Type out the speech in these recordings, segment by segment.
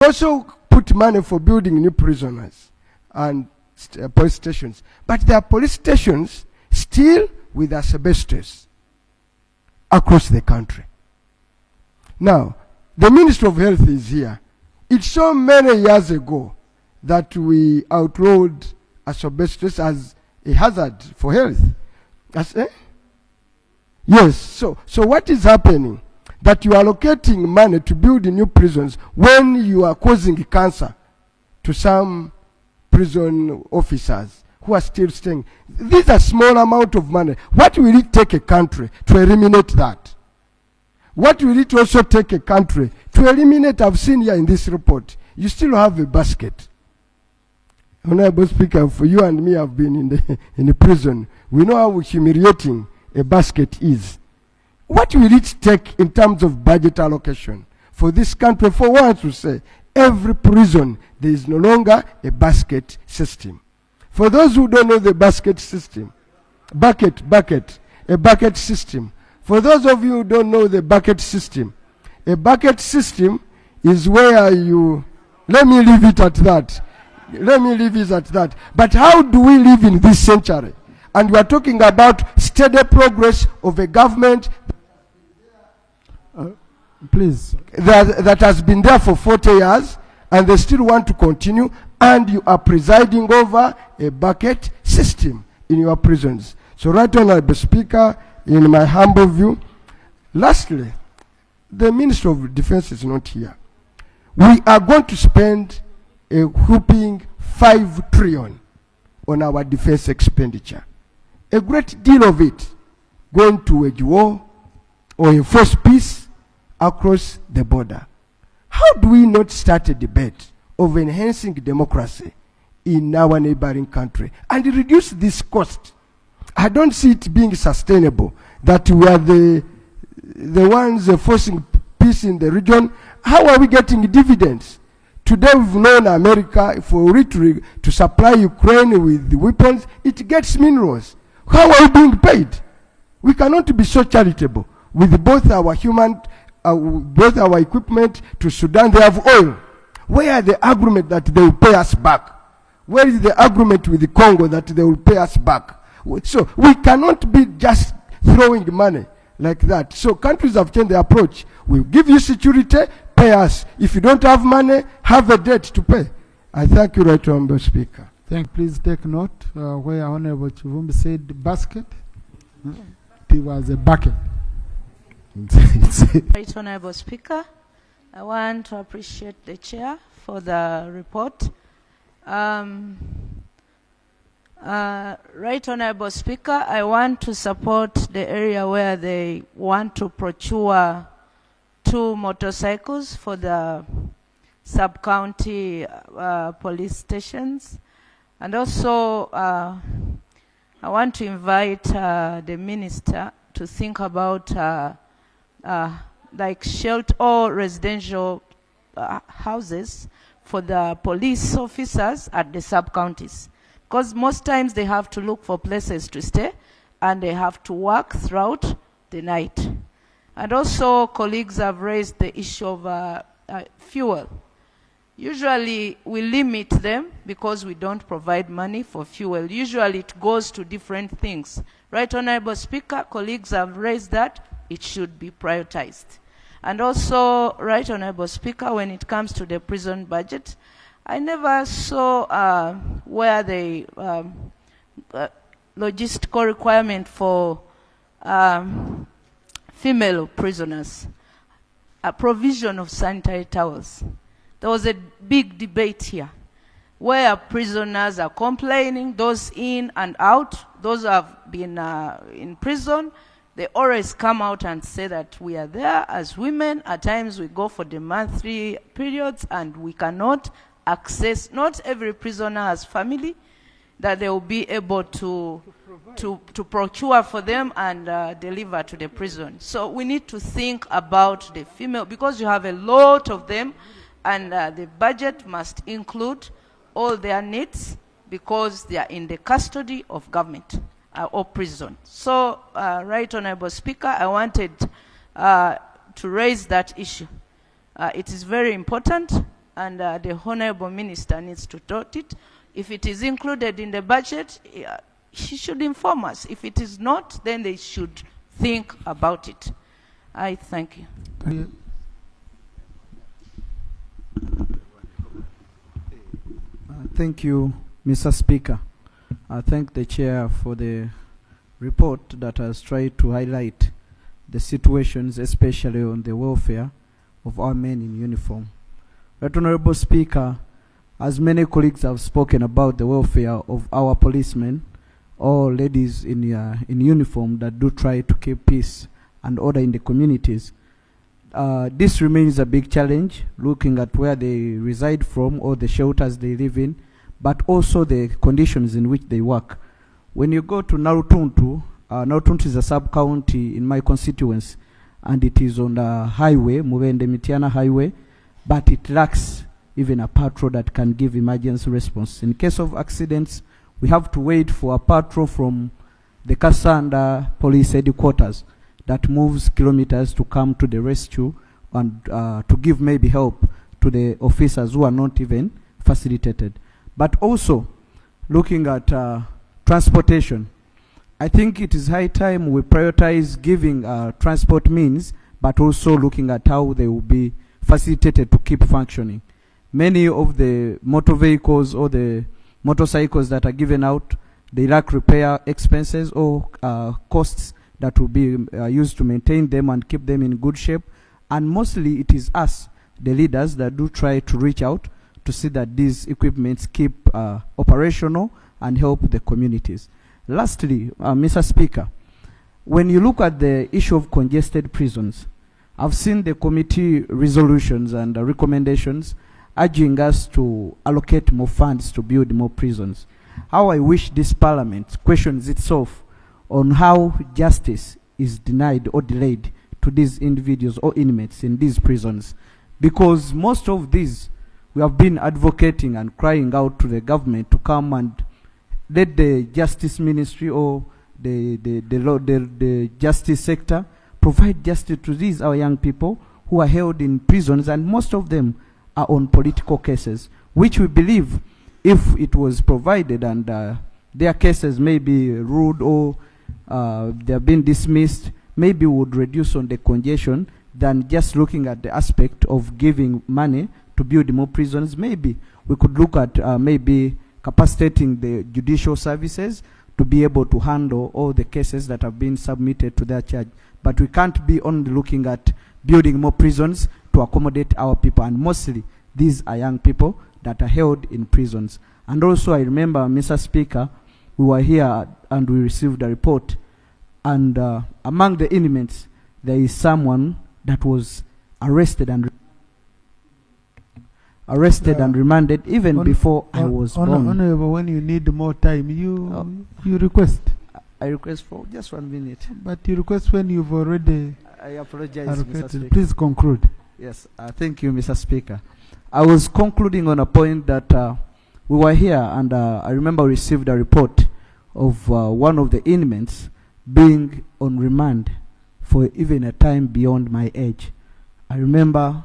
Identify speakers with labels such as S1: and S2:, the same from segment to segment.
S1: Also put money for building new prisoners and police stations. But there are police stations still with asbestos across the country. Now, the Minister of Health is here. It's so many years ago that we outlawed asbestos as a hazard for health. Yes, so what is happening? That you are allocating money to build new prisons when you are causing cancer to some prison officers who are still staying. These are small amount of money. What will it take a country to eliminate that? What will it also take a country to eliminate? I've seen here in this report, you still have a basket. Honorable Speaker, for you and me have been in the prison. We know how humiliating a basket is. What will it take in terms of budget allocation for this country for once to say every prison there is no longer a basket system? For those who don't know the basket system, a bucket system. For those of you who don't know the bucket system, a bucket system is where you, let me leave it at that. Let me leave it at that. But how do we live in this century? And we are talking about steady progress of a government
S2: please.
S1: That has been there for 40 years, and they still want to continue, and you are presiding over a bucket system in your prisons. So Right Honorable Speaker, in my humble view, lastly, the Minister of Defense is not here. We are going to spend a whopping 5 trillion on our defense expenditure. A great deal of it going to wage war or enforce peace across the border. How do we not start a debate of enhancing democracy in our neighboring country and reduce this cost? I don't see it being sustainable that we are the ones forcing peace in the region. How are we getting dividends? Today we've known America, for it to supply Ukraine with the weapons, it gets minerals. How are we being paid? We cannot be so charitable with both our both our equipment to Sudan. They have oil. Where are the agreement that they will pay us back? Where is the agreement with the Congo that they will pay us back? So we cannot be just throwing money like that. So countries have changed their approach. We'll give you security, pay us. If you don't have money, have a debt to pay. I thank you, Right Honorable Speaker.
S2: Please take note where Honorable Chivumbi said basket. It was a bucket.
S3: Right Honorable Speaker, I want to appreciate the Chair for the report. Right Honorable Speaker, I want to support the area where they want to procure 2 motorcycles for the sub-county police stations. And also, I want to invite the Minister to think about like shelter or residential houses for the police officers at the sub-counties. Because most times they have to look for places to stay and they have to work throughout the night. And also, colleagues have raised the issue of fuel. Usually, we limit them because we don't provide money for fuel. Usually, it goes to different things. Right Honorable Speaker, colleagues have raised that it should be prioritized. And also, Right Honorable Speaker, when it comes to the prison budget, I never saw where the logistical requirement for female prisoners, a provision of sanitary towels. There was a big debate here where prisoners are complaining, those in and out, those who have been in prison, they always come out and say that we are there as women. At times we go for the monthly periods and we cannot access, not every prisoner has family that they will be able to procure for them and deliver to the prison. So we need to think about the female, because you have a lot of them, and the budget must include all their needs because they are in the custody of government or prison. So, Right Honorable Speaker, I wanted to raise that issue. It is very important and the Honorable Minister needs to note it. If it is included in the budget, she should inform us. If it is not, then they should think about it. I thank you.
S4: Thank you, Mr. Speaker. I thank the Chair for the report that has tried to highlight the situations, especially on the welfare of our men in uniform. Right Honorable Speaker, as many colleagues have spoken about the welfare of our policemen or ladies in uniform that do try to keep peace and order in the communities, this remains a big challenge, looking at where they reside from or the shelters they live in, but also the conditions in which they work. When you go to Narutuntu, Narutuntu is a sub-county in my constituency, and it is on the highway, Muwanga.K highway, but it lacks even a patrol that can give emergency response. In case of accidents, we have to wait for a patrol from the Kasanda police headquarters that moves kilometers to come to the rescue and to give maybe help to the officers who are not even facilitated. But also, looking at transportation, I think it is high time we prioritize giving transport means, but also looking at how they will be facilitated to keep functioning. Many of the motor vehicles or the motorcycles that are given out, they lack repair expenses or costs that will be used to maintain them and keep them in good shape. And mostly it is us, the leaders, that do try to reach out to see that these equipments keep operational and help the communities. Lastly, Mr. Speaker, when you look at the issue of congested prisons, I've seen the committee resolutions and recommendations urging us to allocate more funds to build more prisons. How I wish this parliament questions itself on how justice is denied or delayed to these individuals or inmates in these prisons. Because most of these, we have been advocating and crying out to the government to come and let the justice ministry or the justice sector provide justice to these our young people who are held in prisons, and most of them are on political cases, which we believe if it was provided and their cases may be ruled or they have been dismissed, maybe would reduce on the congestion than just looking at the aspect of giving money to build more prisons. Maybe we could look at maybe capacitating the judicial services to be able to handle all the cases that have been submitted to their charge. But we can't be only looking at building more prisons to accommodate our people, and mostly these are young people that are held in prisons. And also I remember, Mr. Speaker, we were here and we received a report, and among the inmates there is someone that was arrested and remanded even before I was born.
S2: Honorable, when you need more time, you request.
S4: I request for just 1 minute.
S2: But you request when you've already.
S4: I apologize, Mr. Speaker.
S2: Please conclude.
S4: Yes, thank you, Mr. Speaker. I was concluding on a point that we were here, and I remember we received a report of one of the inmates being on remand for even a time beyond my age. I remember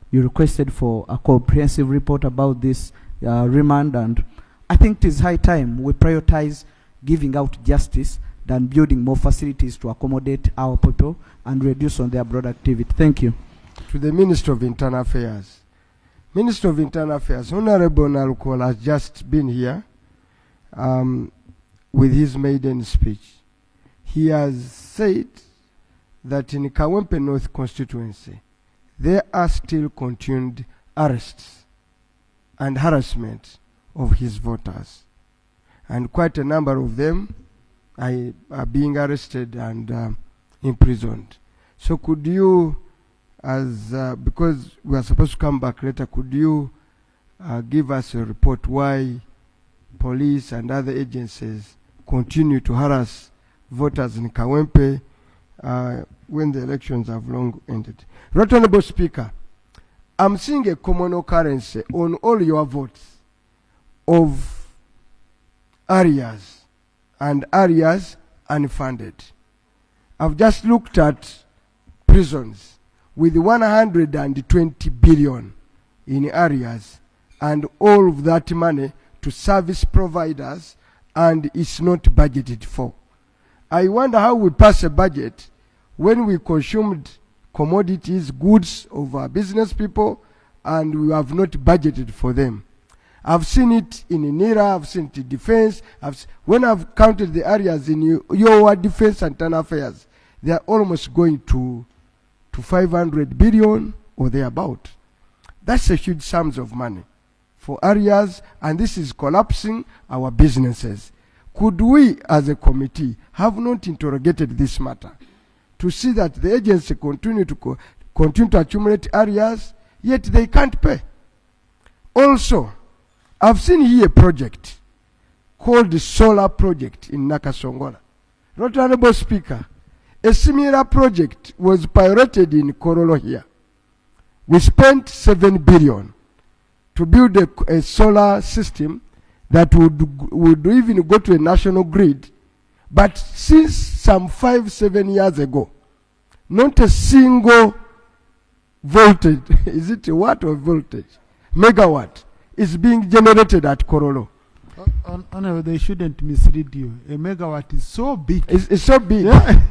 S4: you requested for a comprehensive report about this remand, and I think it is high time we prioritize giving out justice than building more facilities to accommodate our people and reduce on their broad activity. Thank you.
S1: To the Minister of Internal Affairs. Minister of Internal Affairs, Honorable Nalukol has just been here with his maiden speech. He has said that in Kawempe North constituency, there are still continued arrests and harassment of his voters. And quite a number of them are being arrested and imprisoned. So could you, because we are supposed to come back later, could you give us a report why police and other agencies continue to harass voters in Kawempe when the elections have long ended? Right Honorable Speaker, I'm seeing a common occurrence on all your votes of areas and areas unfunded. I've just looked at prisons with 120 billion in areas, and all of that money to service providers, and it's not budgeted for. I wonder how we pass a budget when we consumed commodities, goods of our business people, and we have not budgeted for them. I've seen it in NIRA, I've seen it in defense. When I've counted the areas in your defense and internal affairs, they are almost going to 500 billion or thereabout. That's a huge sums of money for areas, and this is collapsing our businesses. Could we, as a committee, have not interrogated this matter to see that the agency continue to accumulate areas, yet they can't pay? Also, I've seen here a project called the Solar Project in Nakasongola. Right Honorable Speaker, a similar project was piloted in Korolo here. We spent 7 billion to build a solar system that would even go to a national grid. But since some 5-7 years ago, not a single voltage, is it a watt or voltage, megawatt, is being generated at Korolo.
S2: Honorable, they shouldn't mislead you. A megawatt is so big.
S1: It's so big.
S2: Yeah.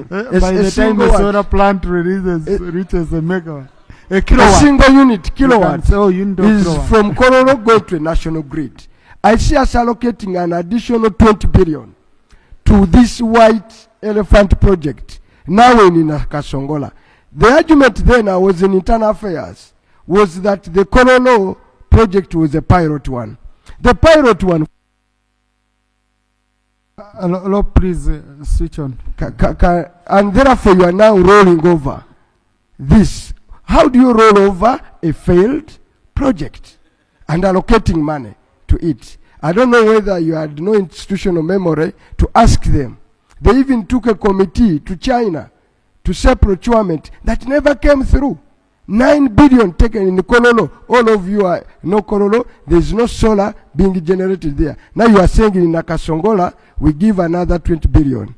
S2: By the time the solar plant reaches a megawatt. A kilowatt.
S1: A single unit, kilowatt,
S2: is
S1: kilowatt. From Korolo go to a national grid. I see us allocating an additional 20 billion to this white elephant project, now in Kasongola. The argument then, I was in internal affairs, was that the Korolo project was a pilot one. The pilot one.
S2: Please switch on.
S1: And therefore you are now rolling over this. How do you roll over a failed project and allocating money to it? I don't know whether you had no institutional memory to ask them. They even took a committee to China to say procurement that never came through. 9 billion taken in Kololo. All of you are no Kololo. There is no solar being generated there. Now you are saying in Nakasongola, we give another 20 billion.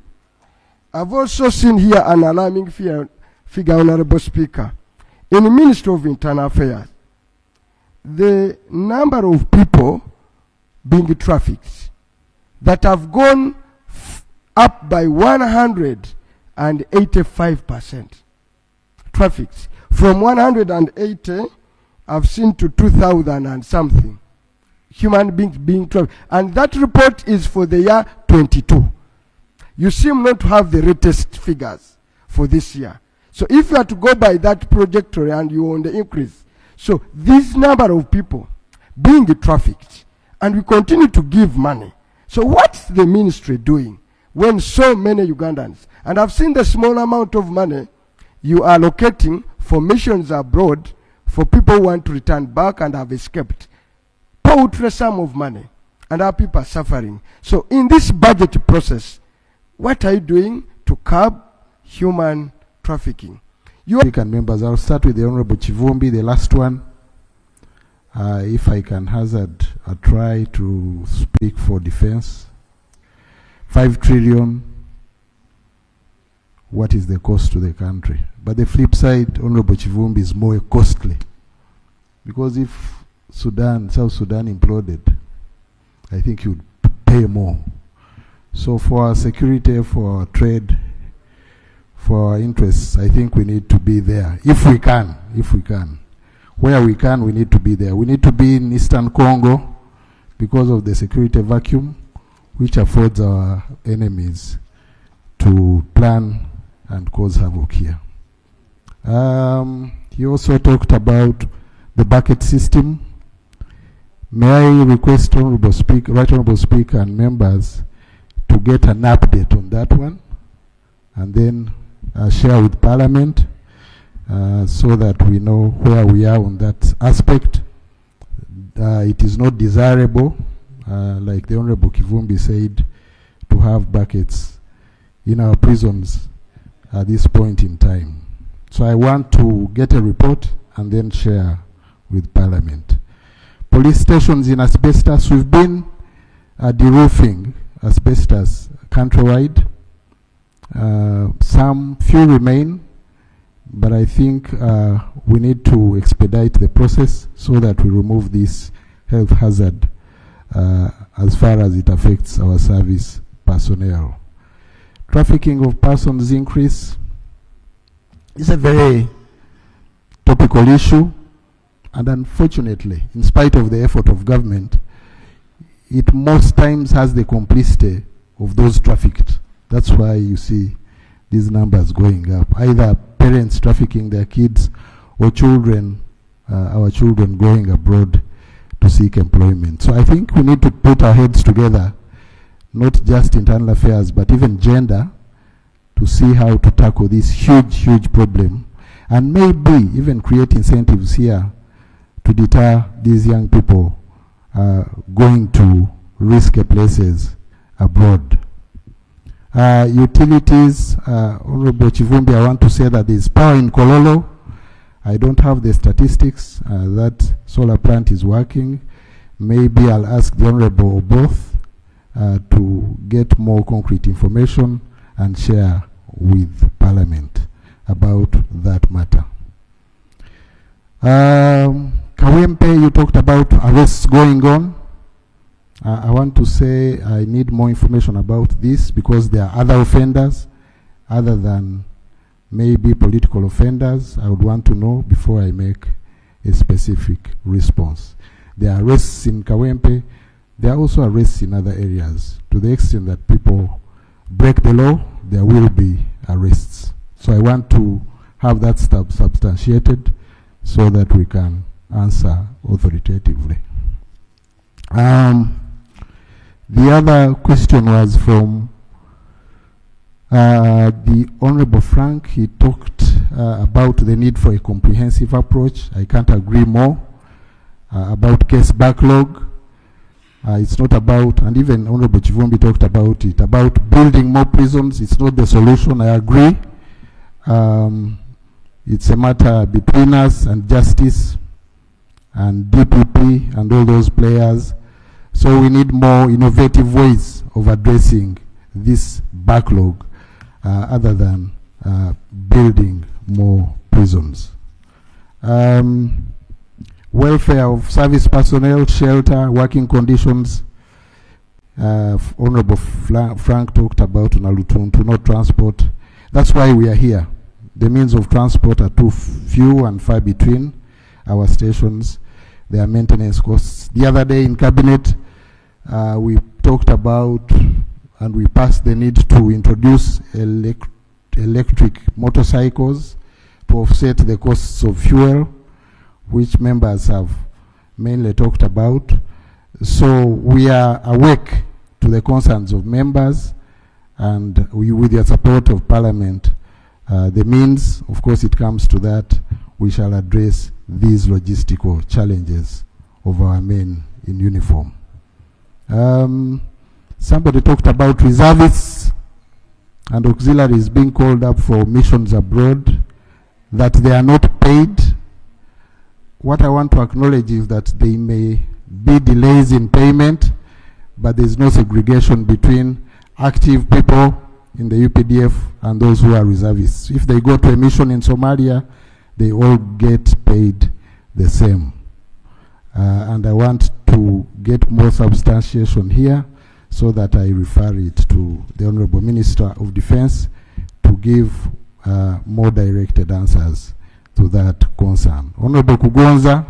S1: I've also seen here an alarming figure, Honorable Speaker. In the Ministry of Internal Affairs, the number of people being trafficked that have gone up by 185%. Trafficked. From 180, I've seen to 2,000 and something human beings being trafficked. And that report is for the year 22. You seem not to have the latest figures for this year. So if you are to go by that trajectory and you on the increase, so this number of people being trafficked, and we continue to give money. So what's the ministry doing when so many Ugandans, and I've seen the small amount of money you are allocating for missions abroad for people who want to return back and have escaped. Paltry sum of money, and our people are suffering. So in this budget process, what are you doing to curb human trafficking?
S5: African members, I'll start with the Honorable Chivumbi, the last one. If I can hazard a try to speak for defense. 5 trillion, what is the cost to the country? But the flip side, Honorable Chivumbi, is more costly. Because if South Sudan imploded, I think you would pay more. So for our security, for our trade, for our interests, I think we need to be there. If we can. Where we can, we need to be there. We need to be in Eastern Congo because of the security vacuum, which affords our enemies to plan and cause havoc here. He also talked about the bucket system. May I request Honorable Speaker, Right Honorable Speaker and members to get an update on that one and then share with Parliament so that we know where we are on that aspect. It is not desirable, like the Honorable Kivumbi said, to have buckets in our prisons at this point in time. So I want to get a report and then share with Parliament. Police stations in asbestos, we've been de-roofing asbestos countrywide. Some few remain, but I think we need to expedite the process so that we remove this health hazard as far as it affects our service personnel. Trafficking of persons increase is a very topical issue, and unfortunately, in spite of the effort of government, it most times has the complicity of those trafficked. That's why you see these numbers going up. Either parents trafficking their kids or children, our children going abroad to seek employment. So I think we need to put our heads together, not just internal affairs, but even gender, to see how to tackle this huge problem, and maybe even create incentives here to deter these young people going to risky places abroad. Utilities, Honorable Chivumbi, I want to say that there is power in Kololo. I don't have the statistics. That solar plant is working. Maybe I'll ask the Honorable or both to get more concrete information and share with Parliament about that matter. Kawempe, you talked about arrests going on. I want to say I need more information about this, because there are other offenders other than maybe political offenders. I would want to know before I make a specific response. There are arrests in Kawempe. There are also arrests in other areas. To the extent that people break the law, there will be arrests. So I want to have that substantiated so that we can answer authoritatively. The other question was from the Honorable Frank. He talked about the need for a comprehensive approach. I can't agree more. About case backlog. It's not about, and even Honorable Chivumbi talked about it, about building more prisons. It's not the solution, I agree. It's a matter between us and justice and DPP and all those players. So we need more innovative ways of addressing this backlog other than building more prisons. Welfare of service personnel, shelter, working conditions. Honorable Frank talked about Nalutuntu, not transport. That's why we are here. The means of transport are too few and far between our stations. There are maintenance costs. The other day in Cabinet, we talked about and we passed the need to introduce electric motorcycles to offset the costs of fuel, which members have mainly talked about. So we are awake to the concerns of members, and we, with the support of Parliament, the means, of course it comes to that, we shall address these logistical challenges of our men in uniform. Somebody talked about reservists and auxiliaries being called up for missions abroad, that they are not paid. What I want to acknowledge is that there may be delays in payment, but there is no segregation between active people in the UPDF and those who are reservists. If they go to a mission in Somalia, they all get paid the same. And I want to get more substantiation here so that I refer it to the Honorable Minister of Defense to give more directed answers to that concern. Honorable Kugonza,